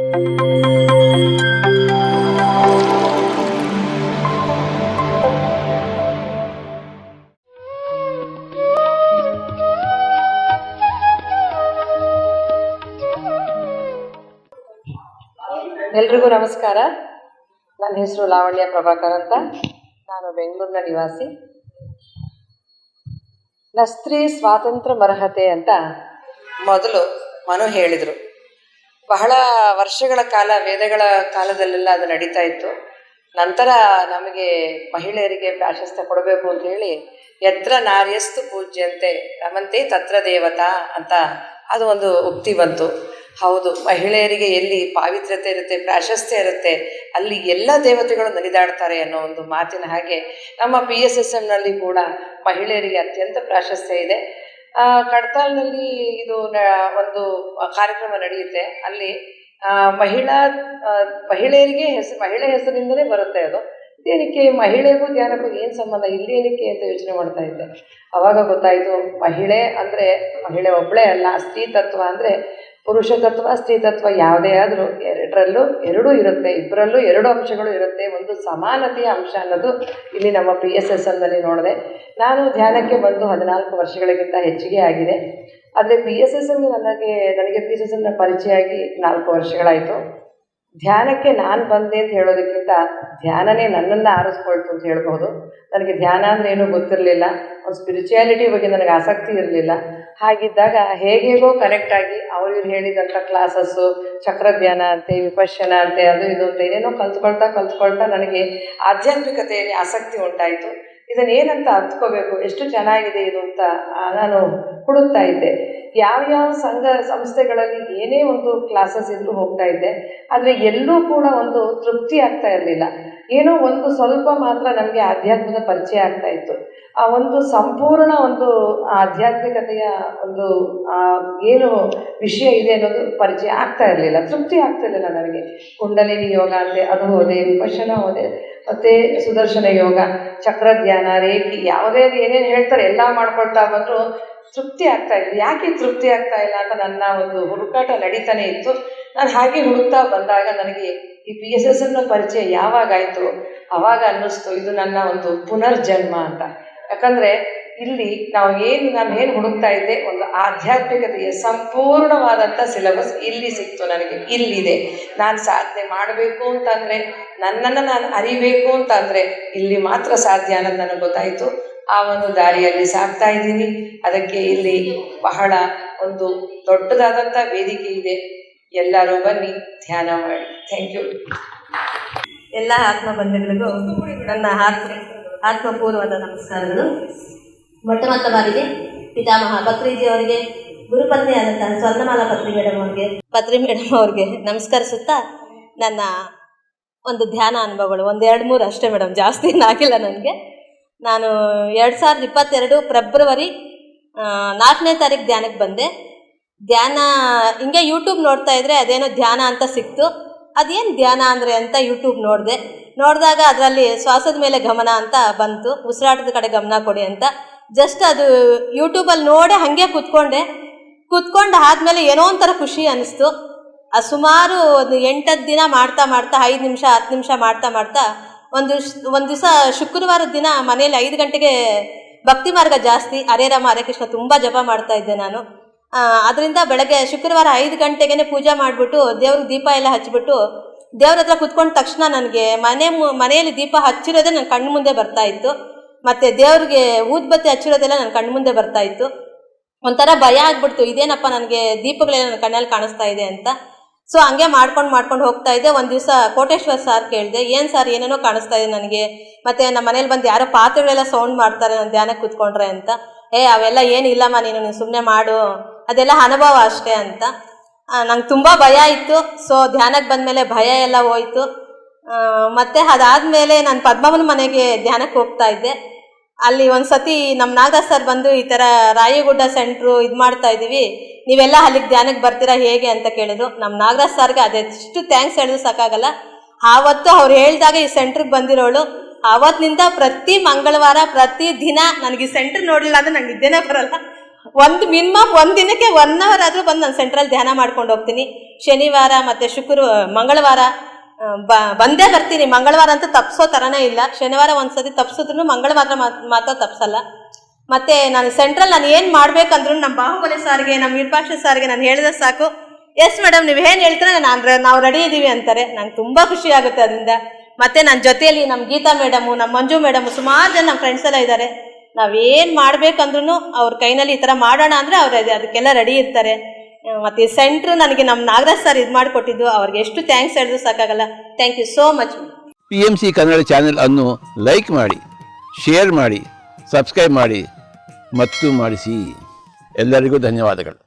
ಎಲ್ರಿಗೂ ನಮಸ್ಕಾರ. ನನ್ನ ಹೆಸರು ಲಾವಣ್ಯ ಪ್ರಭಾಕರ್ ಅಂತ. ನಾನು ಬೆಂಗಳೂರಿನ ನಿವಾಸಿ. ನಸ್ತ್ರೀ ಸ್ವಾತಂತ್ರ್ಯ ಮರ್ಹತೆ ಅಂತ ಮೊದಲು ಮನು ಹೇಳಿದರು. ಬಹಳ ವರ್ಷಗಳ ಕಾಲ, ವೇದಗಳ ಕಾಲದಲ್ಲೆಲ್ಲ ಅದು ನಡೀತಾ ಇತ್ತು. ನಂತರ ನಮಗೆ ಮಹಿಳೆಯರಿಗೆ ಪ್ರಾಶಸ್ತ್ಯ ಕೊಡಬೇಕು ಅಂತ ಹೇಳಿ ಯತ್ರ ನಾರ್ಯಸ್ತು ಪೂಜ್ಯಂತೆ ರಮಂತೆ ತತ್ರ ದೇವತಾ ಅಂತ ಅದು ಒಂದು ಉಕ್ತಿ ಬಂತು. ಹೌದು, ಮಹಿಳೆಯರಿಗೆ ಎಲ್ಲಿ ಪಾವಿತ್ರ್ಯತೆ ಇರುತ್ತೆ, ಪ್ರಾಶಸ್ತ್ಯ ಇರುತ್ತೆ, ಅಲ್ಲಿ ಎಲ್ಲ ದೇವತೆಗಳು ನಲಿದಾಡ್ತಾರೆ ಅನ್ನೋ ಒಂದು ಮಾತಿನ ಹಾಗೆ ನಮ್ಮ PSSMನಲ್ಲಿ ಕೂಡ ಮಹಿಳೆಯರಿಗೆ ಅತ್ಯಂತ ಪ್ರಾಶಸ್ತ್ಯ ಇದೆ. ಕಡ್ತಾಲ್ನಲ್ಲಿ ಇದು ಒಂದು ಕಾರ್ಯಕ್ರಮ ನಡೆಯುತ್ತೆ. ಅಲ್ಲಿ ಮಹಿಳೆಯರಿಗೆ ಮಹಿಳೆ ಹೆಸರಿಂದಲೇ ಬರುತ್ತೆ ಅದು. ಇದೇನಕ್ಕೆ ಮಹಿಳೆಗೂ ಧ್ಯಾನಕ್ಕೂ ಏನು ಸಂಬಂಧ, ಇಲ್ಲೇನಕ್ಕೆ ಅಂತ ಯೋಚನೆ ಮಾಡ್ತಾ ಇದ್ದೆ. ಅವಾಗ ಗೊತ್ತಾಯಿತು, ಮಹಿಳೆ ಅಂದರೆ ಮಹಿಳೆ ಒಬ್ಬಳೇ ಅಲ್ಲ, ಸ್ತ್ರೀ ತತ್ವ ಅಂದರೆ ಪುರುಷ ತತ್ವ ಸ್ತ್ರೀ ತತ್ವ ಯಾವುದೇ ಆದರೂ ಎರಡೂ ಇರುತ್ತೆ, ಇಬ್ಬರಲ್ಲೂ ಎರಡು ಅಂಶಗಳು ಇರುತ್ತೆ. ಒಂದು ಸಮಾನತೆಯ ಅಂಶ ಅನ್ನೋದು ಇಲ್ಲಿ ನಮ್ಮ PSSMನಲ್ಲಿ ನೋಡಿದೆ. ನಾನು ಧ್ಯಾನಕ್ಕೆ ಬಂದು 14 ವರ್ಷಗಳಿಗಿಂತ ಹೆಚ್ಚಿಗೆ ಆಗಿದೆ. ಆದರೆ PSSM ನನಗೆ PSSMನ ಪರಿಚಯ ಆಗಿ 4 ವರ್ಷಗಳಾಯಿತು. ಧ್ಯಾನಕ್ಕೆ ನಾನು ಬಂದೆ ಅಂತ ಹೇಳೋದಕ್ಕಿಂತ ಧ್ಯಾನನೇ ನನ್ನನ್ನು ಆರಿಸ್ಕೊಳ್ತು ಅಂತ ಹೇಳ್ಬೋದು. ನನಗೆ ಧ್ಯಾನ ಅಂದರೆ ಏನೂ ಗೊತ್ತಿರಲಿಲ್ಲ, ಒಂದು ಸ್ಪಿರಿಚುಯಾಲಿಟಿ ಬಗ್ಗೆ ನನಗೆ ಆಸಕ್ತಿ ಇರಲಿಲ್ಲ. ಹಾಗಿದ್ದಾಗ ಹೇಗೇಗೋ ಕನೆಕ್ಟ್ ಆಗಿ ಇವ್ರು ಹೇಳಿದಂಥ ಕ್ಲಾಸಸ್ಸು, ಚಕ್ರಧ್ಯಾನ ಅಂತೆ, ವಿಪಶ್ಯನ ಅಂತೆ, ಅದು ಇದು ಅಂತ ಏನೇನೋ ಕಲ್ತ್ಕೊಳ್ತಾ ನನಗೆ ಆಧ್ಯಾತ್ಮಿಕತೆಯಲ್ಲಿ ಆಸಕ್ತಿ ಉಂಟಾಯಿತು. ಇದನ್ನು ಏನಂತ ಅರ್ಥಕೋಬೇಕು, ಎಷ್ಟು ಚೆನ್ನಾಗಿದೆ ಇದು ಅಂತ ನಾನು ಹುಡುಕ್ತಾ ಇದ್ದೆ. ಯಾವ್ಯಾವ ಸಂಘ ಸಂಸ್ಥೆಗಳಲ್ಲಿ ಏನೇ ಒಂದು ಕ್ಲಾಸಸ್ ಇದ್ರೂ ಹೋಗ್ತಾ ಇದ್ದೆ. ಆದರೆ ಎಲ್ಲೂ ಕೂಡ ಒಂದು ತೃಪ್ತಿ ಆಗ್ತಾ ಇರಲಿಲ್ಲ. ಏನೋ ಒಂದು ಸ್ವಲ್ಪ ಮಾತ್ರ ನಮಗೆ ಆಧ್ಯಾತ್ಮದ ಪರಿಚಯ ಆಗ್ತಾ ಇತ್ತು. ಆ ಒಂದು ಸಂಪೂರ್ಣ ಒಂದು ಆಧ್ಯಾತ್ಮಿಕತೆಯ ಒಂದು ಏನು ವಿಷಯ ಇದೆ ಅನ್ನೋದು ಪರಿಚಯ ಆಗ್ತಾ ಇರಲಿಲ್ಲ, ತೃಪ್ತಿ ಆಗ್ತಾ ಇರಲಿಲ್ಲ ನನಗೆ. ಕುಂಡಲಿನಿ ಯೋಗ ಅಂತೆ ಅದು ಹೋದೆ, ವಿಪಶ್ಯನ ಹೋದೆ, ಮತ್ತು ಸುದರ್ಶನ ಯೋಗ, ಚಕ್ರಧ್ಯಾನ, ರೇಖಿ, ಯಾವುದೇ ಏನೇನು ಹೇಳ್ತಾರೆ ಎಲ್ಲ ಮಾಡ್ಕೊಳ್ತಾ ಬಂದರೂ ತೃಪ್ತಿ ಆಗ್ತಾ ಇಲ್ಲ. ಯಾಕೆ ತೃಪ್ತಿ ಆಗ್ತಾ ಇಲ್ಲ ಅಂತ ನನ್ನ ಒಂದು ಹುಡುಕಾಟ ನಡೀತಾನೆ ಇತ್ತು. ನಾನು ಹಾಗೆ ಹುಡುಕ್ತಾ ಬಂದಾಗ ನನಗೆ ಈ PSSMನ ಪರಿಚಯ ಯಾವಾಗಾಯಿತು ಆವಾಗ ಅನ್ನಿಸ್ತು ಇದು ನನ್ನ ಒಂದು ಪುನರ್ಜನ್ಮ ಅಂತ. ಯಾಕಂದರೆ ಇಲ್ಲಿ ನಾನು ಏನು ಹುಡುಕ್ತಾ ಇದ್ದೆ, ಒಂದು ಆಧ್ಯಾತ್ಮಿಕತೆಯ ಸಂಪೂರ್ಣವಾದಂಥ ಸಿಲೆಬಸ್ ಇಲ್ಲಿ ಸಿಕ್ತು ನನಗೆ. ಇಲ್ಲಿದೆ. ನಾನು ಸಾಧನೆ ಮಾಡಬೇಕು ಅಂತಂದರೆ, ನನ್ನನ್ನು ನಾನು ಅರಿಬೇಕು ಅಂತಂದರೆ ಇಲ್ಲಿ ಮಾತ್ರ ಸಾಧ್ಯ ಅನ್ನೋದು ನನಗೆ ಗೊತ್ತಾಯಿತು. ಆ ಒಂದು ದಾರಿಯಲ್ಲಿ ಸಾಗ್ತಾ ಇದ್ದೀನಿ. ಅದಕ್ಕೆ ಇಲ್ಲಿ ಬಹಳ ಒಂದು ದೊಡ್ಡದಾದಂಥ ವೇದಿಕೆ ಇದೆ. ಎಲ್ಲರೂ ಬನ್ನಿ, ಧ್ಯಾನ ಮಾಡಿ. Thank you. ಎಲ್ಲ ಆತ್ಮಬಂಧುಗಳಿಗೂ ನನ್ನ ಆತ್ಮಪೂರ್ವದ ನಮಸ್ಕಾರಗಳು. ಮೊಟ್ಟ ಬಾರಿಗೆ ಪಿತಾಮಹ ಪತ್ರಿಜಿಯವರಿಗೆ, ಗುರುಪತ್ನಿ ಆದಂತಹ ಸ್ವರ್ಣಮಾಲಾ ಪತ್ರಿ ಮೇಡಮ್ ಅವ್ರಿಗೆ ನಮಸ್ಕರಿಸುತ್ತಾ, ನನ್ನ ಒಂದು ಧ್ಯಾನ ಅನುಭವಗಳು 1-2-3 ಅಷ್ಟೇ ಮೇಡಮ್, ಜಾಸ್ತಿ ಏನಾಗಿಲ್ಲ ನನಗೆ. ನಾನು 2022 ಫೆಬ್ರವರಿ 4ನೇ ತಾರೀಕು ಧ್ಯಾನಕ್ಕೆ ಬಂದೆ. ಧ್ಯಾನ ಹಿಂಗೆ ಯೂಟ್ಯೂಬ್ ನೋಡ್ತಾ ಇದ್ದರೆ ಅದೇನೋ ಧ್ಯಾನ ಅಂತ ಸಿಕ್ತು. ಅದೇನು ಧ್ಯಾನ ಅಂದರೆ ಅಂತ ಯೂಟ್ಯೂಬ್ ನೋಡಿದಾಗ ಅದರಲ್ಲಿ ಶ್ವಾಸದ ಮೇಲೆ ಗಮನ ಅಂತ ಬಂತು, ಉಸಿರಾಟದ ಕಡೆ ಗಮನ ಕೊಡಿ ಅಂತ. ಜಸ್ಟ್ ಅದು ಯೂಟ್ಯೂಬಲ್ಲಿ ನೋಡಿ ಹಾಗೆ ಕೂತ್ಕೊಂಡು ಆದಮೇಲೆ ಏನೋ ಒಂಥರ ಖುಷಿ ಅನ್ನಿಸ್ತು. ಅದು ಸುಮಾರು ಒಂದು 8 ದಿನ ಮಾಡ್ತಾ 5 ನಿಮಿಷ 10 ನಿಮಿಷ ಮಾಡ್ತಾ ಒಂದು ದಿವಸ ಶುಕ್ರವಾರದ ದಿನ ಮನೇಲಿ 5 ಗಂಟೆಗೆ ಭಕ್ತಿ ಮಾರ್ಗ ಜಾಸ್ತಿ, ಹರೇ ರಾಮ ಹರೇ ಕೃಷ್ಣ ತುಂಬ ಜಪ ಮಾಡ್ತಾ ಇದ್ದೆ ನಾನು. ಅದರಿಂದ ಬೆಳಗ್ಗೆ ಶುಕ್ರವಾರ 5 ಗಂಟೆಗೆ ಪೂಜೆ ಮಾಡಿಬಿಟ್ಟು ದೇವ್ರಿಗೆ ದೀಪ ಎಲ್ಲ ಹಚ್ಚಿಬಿಟ್ಟು ದೇವ್ರ ಹತ್ರ ಕುತ್ಕೊಂಡ ತಕ್ಷಣ ನನಗೆ ಮನೆಯಲ್ಲಿ ದೀಪ ಹಚ್ಚಿರೋದೇ ನನ್ನ ಕಣ್ಣು ಮುಂದೆ ಬರ್ತಾಯಿತ್ತು. ಮತ್ತು ದೇವ್ರಿಗೆ ಊದ್ಬತ್ತಿ ಹಚ್ಚಿರೋದೆಲ್ಲ ನನ್ನ ಕಣ್ಣು ಮುಂದೆ ಬರ್ತಾಯಿತ್ತು. ಒಂಥರ ಭಯ ಆಗ್ಬಿಡ್ತು, ಇದೇನಪ್ಪ ನನಗೆ ದೀಪಗಳೆಲ್ಲ ನನ್ನ ಕಣ್ಣಲ್ಲಿ ಕಾಣಿಸ್ತಾ ಇದೆ ಅಂತ. ಸೊ ಹಂಗೆ ಮಾಡ್ಕೊಂಡು ಹೋಗ್ತಾ ಇದ್ದೆ. ಒಂದು ದಿವಸ ಕೋಟೇಶ್ವರ್ ಸಾರ್ ಕೇಳಿದೆ, ಏನು ಸಾರ್ ಏನೇನೋ ಕಾಣಿಸ್ತಾ ಇದೆ ನನಗೆ, ಮತ್ತು ನಮ್ಮ ಮನೇಲಿ ಬಂದು ಯಾರೋ ಪಾತ್ರೆಗಳೆಲ್ಲ ಸೌಂಡ್ ಮಾಡ್ತಾರೆ ನಾನು ಧ್ಯಾನಕ್ಕೆ ಕೂತ್ಕೊಂಡ್ರೆ ಅಂತ. ಅವೆಲ್ಲ ಏನಿಲ್ಲಮ್ಮ, ನೀನು ಸುಮ್ಮನೆ ಮಾಡು, ಅದೆಲ್ಲ ಅನುಭವ ಅಷ್ಟೇ ಅಂತ. ನಂಗೆ ತುಂಬ ಭಯ ಇತ್ತು. ಸೊ ಧ್ಯಾನಕ್ಕೆ ಬಂದಮೇಲೆ ಭಯ ಎಲ್ಲ ಹೋಯಿತು. ಮತ್ತು ಅದಾದಮೇಲೆ ನಾನು ಪದ್ಮಮ್ಮನ ಮನೆಗೆ ಧ್ಯಾನಕ್ಕೆ ಹೋಗ್ತಾ ಇದ್ದೆ. ಅಲ್ಲಿ ಒಂದು ಸತಿ ನಮ್ಮ ನಾಗರಾಜ್ ಸರ್ ಬಂದು ಈ ಥರ ರಾಯಗುಡ್ಡ ಸೆಂಟ್ರು ಇದು ಮಾಡ್ತಾ ಇದ್ದೀವಿ, ನೀವೆಲ್ಲ ಅಲ್ಲಿಗೆ ಧ್ಯಾನಕ್ಕೆ ಬರ್ತೀರಾ ಹೇಗೆ ಅಂತ ಕೇಳಿದ್ರು. ನಮ್ಮ ನಾಗರಾಜ್ ಸರ್ಗೆ ಅದೆಷ್ಟು ಥ್ಯಾಂಕ್ಸ್ ಹೇಳಿದ್ರು ಸಾಕಾಗಲ್ಲ. ಆವತ್ತು ಅವ್ರು ಹೇಳಿದಾಗ ಈ ಸೆಂಟ್ರಿಗೆ ಬಂದಿರೋಳು. ಆವತ್ತಿನಿಂದ ಪ್ರತಿ ಮಂಗಳವಾರ ಪ್ರತಿ ದಿನ ನನಗೆ ಈ ಸೆಂಟ್ರ್ ನೋಡಲಿಲ್ಲ ಅಂದರೆ ನಂಗೆ ನಿದ್ದೆನೇ ಬರಲ್ಲ. ಮಿನಿಮಮ್ ಒಂದು ದಿನಕ್ಕೆ 1 ಅವರ್ ಆದರೂ ಬಂದು ನಾನು ಸೆಂಟ್ರಲ್ಲಿ ಧ್ಯಾನ ಮಾಡ್ಕೊಂಡು ಹೋಗ್ತೀನಿ. ಶನಿವಾರ ಮತ್ತು ಮಂಗಳವಾರ ಬಂದೇ ಬರ್ತೀನಿ. ಮಂಗಳವಾರ ಅಂತ ತಪ್ಪಿಸೋ ಥರನೇ ಇಲ್ಲ. ಶನಿವಾರ ಒಂದ್ಸತಿ ತಪ್ಪಿಸಿದ್ರು ಮಂಗಳವಾರ ಮಾತ್ರ ತಪ್ಪಿಸಲ್ಲ. ಮತ್ತು ನಾನು ಸೆಂಟ್ರಲ್ಲಿ ನಾನು ಏನು ಮಾಡಬೇಕಂದ್ರೂ ನಮ್ಮ ಬಾಹುಬಲಿ ಸಾರಿಗೆ, ನಮ್ಮ ವಿರೂಪಾಕ್ಷ ಸಾರಿಗೆ ನಾನು ಹೇಳಿದ್ರೆ ಸಾಕು, ಎಸ್ ಮೇಡಮ್ ನೀವು ಏನು ಹೇಳ್ತೀರ ನಾವು ರೆಡಿ ಇದ್ದೀವಿ ಅಂತಾರೆ. ನಂಗೆ ತುಂಬ ಖುಷಿ ಆಗುತ್ತೆ ಅದರಿಂದ. ಮತ್ತು ನನ್ನ ಜೊತೆಯಲ್ಲಿ ನಮ್ಮ ಗೀತಾ ಮೇಡಮು, ನಮ್ಮ ಮಂಜು ಮೇಡಮು, ಸುಮಾರು ಜನ ನಮ್ಮ ಫ್ರೆಂಡ್ಸ್ ಎಲ್ಲ ಇದ್ದಾರೆ. ನಾವೇನು ಮಾಡಬೇಕಂದ್ರೂ ಅವ್ರ ಕೈನಲ್ಲಿ ಈ ಥರ ಮಾಡೋಣ ಅಂದರೆ ಅವ್ರು ಅದಕ್ಕೆಲ್ಲ ರೆಡಿ ಇರ್ತಾರೆ. ಮತ್ತು ಈ ಸೆಂಟ್ರು ನನಗೆ ನಮ್ಮ ನಾಗರಾಜ್ ಸರ್ ಇದು ಮಾಡಿಕೊಟ್ಟಿದ್ದು, ಅವ್ರಿಗೆ ಎಷ್ಟು ಥ್ಯಾಂಕ್ಸ್ ಹೇಳಿದ್ರು ಸಾಕಾಗಲ್ಲ. Thank you so much. PMC Kannada channel ಅನ್ನು ಲೈಕ್ ಮಾಡಿ, ಶೇರ್ ಮಾಡಿ, ಸಬ್ಸ್ಕ್ರೈಬ್ ಮಾಡಿ ಮತ್ತು ಮಾಡಿಸಿ. ಎಲ್ಲರಿಗೂ ಧನ್ಯವಾದಗಳು.